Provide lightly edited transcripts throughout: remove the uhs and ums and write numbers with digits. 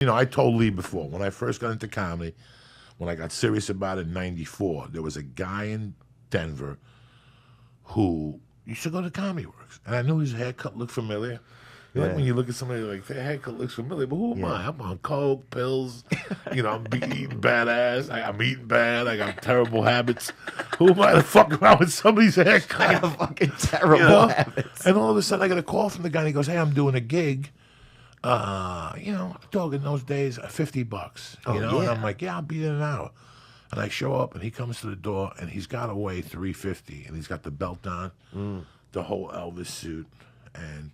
You know, I told Lee before, when I first got into comedy, when I got serious about it in 94, there was a guy in Denver who used to go to Comedy Works. And I knew his haircut looked familiar. You know, like when you look at somebody like, their haircut looks familiar, but who am I? I'm on coke, pills, you know, I'm eating badass, I'm eating bad, I got terrible habits. Who am I to fuck around with somebody's haircut? I got fucking terrible habits. And all of a sudden I get a call from the guy and he goes, hey, I'm doing a gig. You know, dog, in those days, $50, you know? And I'm like, yeah, I'll be there in an hour. And I show up and he comes to the door and he's got to weigh $350 and he's got the belt on, the whole Elvis suit. And,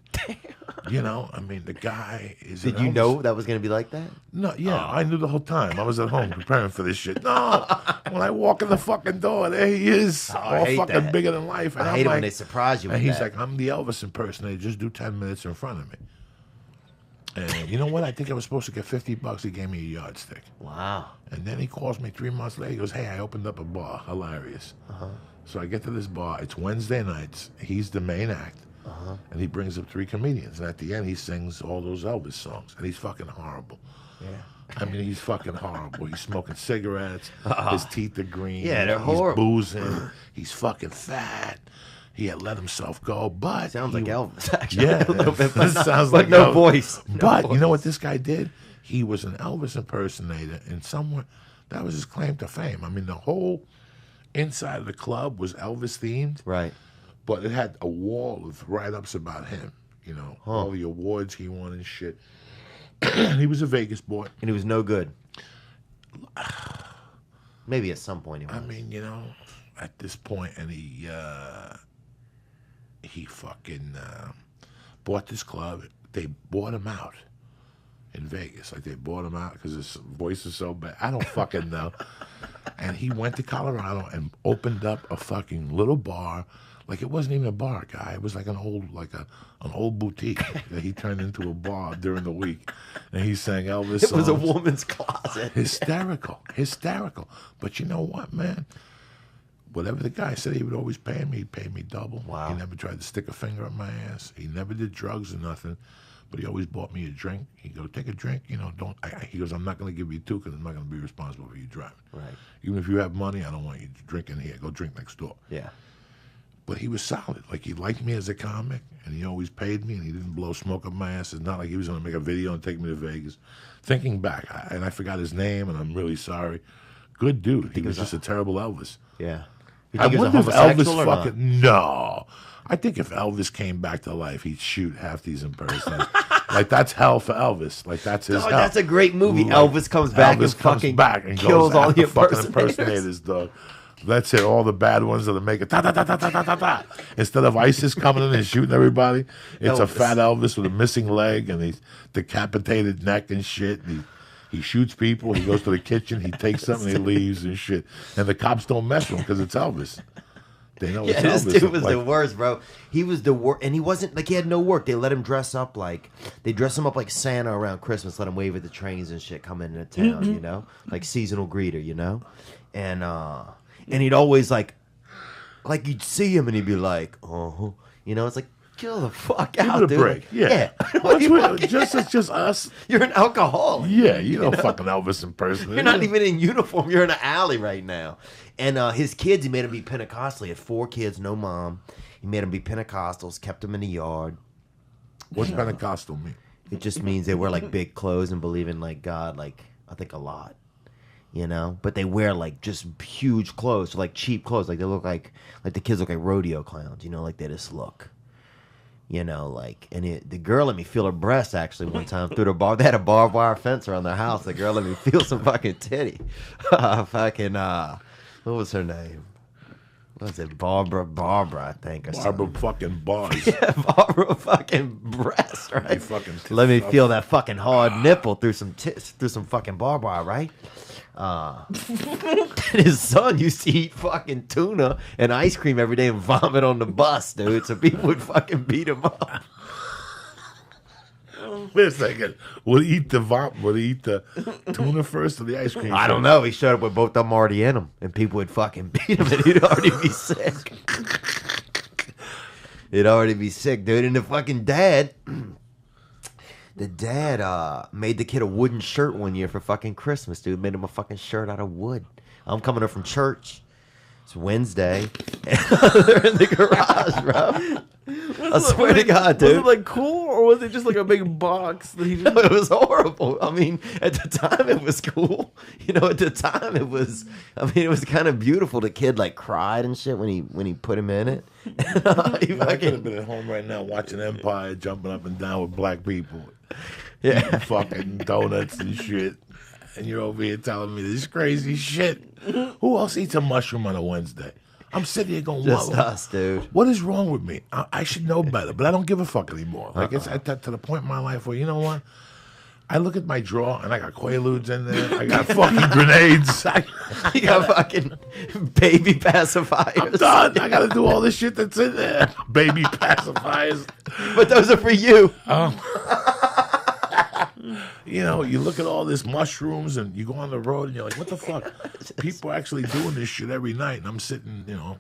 you know, I mean, the guy is. Did you know that was going to be like that? No, I knew the whole time. I was at home preparing for this shit. No, when I walk in the fucking door, there he is, all fucking bigger than life. And I hate it when they surprise you. And he's like, I'm the Elvis impersonator. Just do 10 minutes in front of me. And you know what? I think I was supposed to get $50. He gave me a yardstick. Wow. And then he calls me 3 months later. He goes, hey, I opened up a bar. Hilarious. So I get to this bar. It's Wednesday nights. He's the main act. And he brings up 3 comedians. And at the end, he sings all those Elvis songs. And he's fucking horrible. Yeah. I mean, he's fucking horrible. He's smoking cigarettes. His teeth are green. Yeah, they're horrible. He's boozing. He's fucking fat. He had let himself go, but... Sounds like Elvis, actually. Yeah. A little bit, but sounds but like no Elvis. voice. But you know what this guy did? He was an Elvis impersonator, and somewhere... That was his claim to fame. I mean, the whole inside of the club was Elvis-themed. Right. But it had a wall of write-ups about him, you know, all the awards he won and shit. He was a Vegas boy. And he was no good. Maybe at some point he was. I mean, you know, at this point, and he fucking bought this club. They bought him out in Vegas. Like, they bought him out because his voice is so bad. I don't fucking know. And he went to Colorado and opened up a fucking little bar. Like, it wasn't even a bar, guy. It was like an old boutique that he turned into a bar during the week. And he sang Elvis songs. It was a woman's closet. Hysterical. But you know what, man? Whatever the guy said he would always pay me, he'd pay me double. Wow. He never tried to stick a finger up my ass. He never did drugs or nothing. But he always bought me a drink. He'd go, take a drink. You know, he goes, I'm not going to give you 2 because I'm not going to be responsible for you driving. Right. Even if you have money, I don't want you drinking here. Go drink next door. Yeah. But he was solid. Like, he liked me as a comic, and he always paid me, and he didn't blow smoke up my ass. It's not like he was going to make a video and take me to Vegas. Thinking back, and I forgot his name, and I'm really sorry. Good dude. He was just a terrible Elvis. Yeah. I wonder if Elvis fucking... No. I think if Elvis came back to life, he'd shoot half these impersonators. Like, that's hell for Elvis. Like, that's his hell. That's a great movie. Like, Elvis comes back and kills all the impersonators, dog. That's it. All the bad ones that are making ta ta ta ta ta ta ta ta. Instead of ISIS coming in and shooting everybody, it's a fat Elvis with a missing leg and he's decapitated neck and shit. And he shoots people. He goes to the kitchen. He takes something. He leaves and shit. And the cops don't mess with him because it's Elvis. They know it's Elvis. This dude was the worst, bro. He was the worst, and he wasn't like he had no work. They let him dress up like like Santa around Christmas. Let him wave at the trains and shit coming into town, you know, like seasonal greeter, you know, and he'd always like you'd see him and he'd be like, you know, it's like, chill the fuck out, dude. Give it a break. Yeah. It's just us. You're an alcoholic. Yeah, you know, fucking Elvis impersonator. You're not even in uniform. You're in an alley right now. And his kids, he made them be Pentecostal. He had 4 kids, no mom. He made them be Pentecostals, kept them in the yard. What's Pentecostal mean? It just means they wear like big clothes and believe in like God, like I think a lot. You know, but they wear like just huge clothes, so like cheap clothes, like they look like the kids look like rodeo clowns, you know, like they just look, you know, like. And the girl let me feel her breast actually one time through the bar. They had a barbed wire fence around their house. The girl let me feel some fucking titty. Fucking what was her name? What was it? Barbara, I think. Or Barbara fucking bars. Yeah, Barbara fucking breast, right? Fucking let me feel that fucking hard nipple through some fucking barbed wire, right? His son used to eat fucking tuna and ice cream every day and vomit on the bus, dude. So people would fucking beat him up. Wait a second. Would he eat the tuna first or the ice cream? I don't know. He showed up with both of them already in him, and people would fucking beat him, and he'd already be sick. He'd already be sick, dude. And the fucking dad The dad made the kid a wooden shirt one year for fucking Christmas, dude. Made him a fucking shirt out of wood. I'm coming up from church. It's Wednesday. They're in the garage, bro. I swear to God, dude. Was it like cool, or was it just like a big box that he just... It was horrible. I mean, at the time it was cool. You know, at the time it was. I mean, it was kind of beautiful. The kid like cried and shit when he put him in it. I could have been at home right now watching Empire, jumping up and down with black people, eating fucking donuts and shit. And you're over here telling me this crazy shit. Who else eats a mushroom on a Wednesday? I'm sitting here going, Just "Whoa, us, dude. what is wrong with me? I should know better, but I don't give a fuck anymore." Like it's at to the point in my life where, you know what? I look at my drawer and I got Quaaludes in there. I got fucking grenades. You got fucking baby pacifiers. I'm done. I got to do all this shit that's in there. Baby pacifiers. But those are for you. You know, you look at all this mushrooms and you go on the road and you're like, what the fuck? People are actually doing this shit every night. And I'm sitting, you know.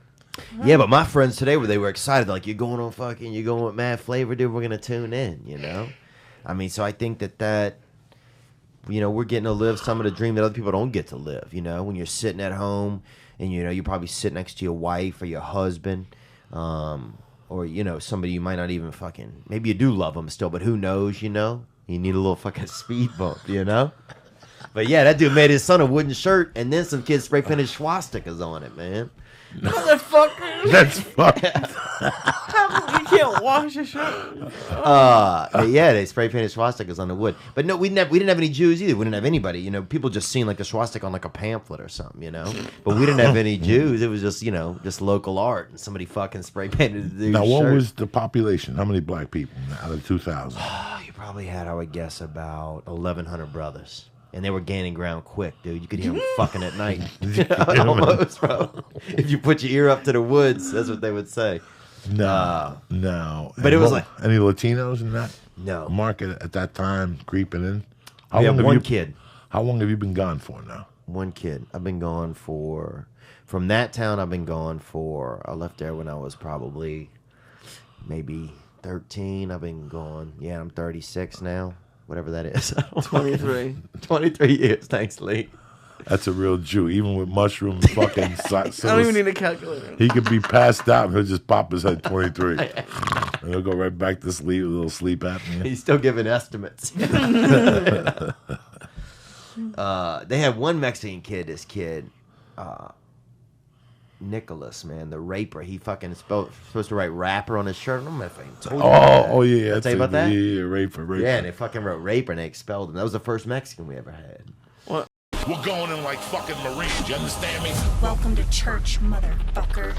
Yeah, but my friends today, they were excited. Like, you're going with Mad Flavor, dude. We're going to tune in, you know? I mean, so I think that, you know, we're getting to live some of the dream that other people don't get to live, you know? When you're sitting at home and, you know, you probably sit next to your wife or your husband, or, you know, somebody you might not even fucking, maybe you do love them still, but who knows, you know? You need a little fucking speed bump, you know? But yeah, that dude made his son a wooden shirt, and then some kids spray painted swastikas on it, man. Motherfucker. That's fucked. You can't wash a shirt. Yeah, they spray painted swastikas on the wood. But no, we didn't have any Jews either. We didn't have anybody. You know, people just seen like a swastika on like a pamphlet or something, you know? But we didn't have any Jews. It was just, you know, just local art, and somebody fucking spray painted the Now, what shirt. was the population? How many black people out of 2,000? You probably had, I would guess, about 1,100 brothers. And they were gaining ground quick, dude. You could hear them fucking at night. Almost, bro. If you put your ear up to the woods, that's what they would say. No. But it was like... Any Latinos in that No. market at that time creeping in? We have one kid. How long have you been gone for now? One kid. I've been gone for... From that town, I've been gone for... I left there when I was probably maybe 13. I've been gone... Yeah, I'm 36 now. Whatever that is. 23. 23 years. Thanks, Lee. That's a real Jew. Even with mushrooms, fucking... I don't even need a calculator. He could be passed out and he'll just pop his head 23. And he'll go right back to sleep, a little sleep apnea. He's still giving estimates. They had one Mexican kid, this kid, Nicholas, man, the raper. He fucking supposed to write rapper on his shirt. I don't know if I told you that. Oh, yeah. Did I tell you about that? Yeah, raper. Yeah, and they fucking wrote raper and they expelled him. That was the first Mexican we ever had. What? We're going in like fucking Marines. You understand me? Welcome to church, motherfucker.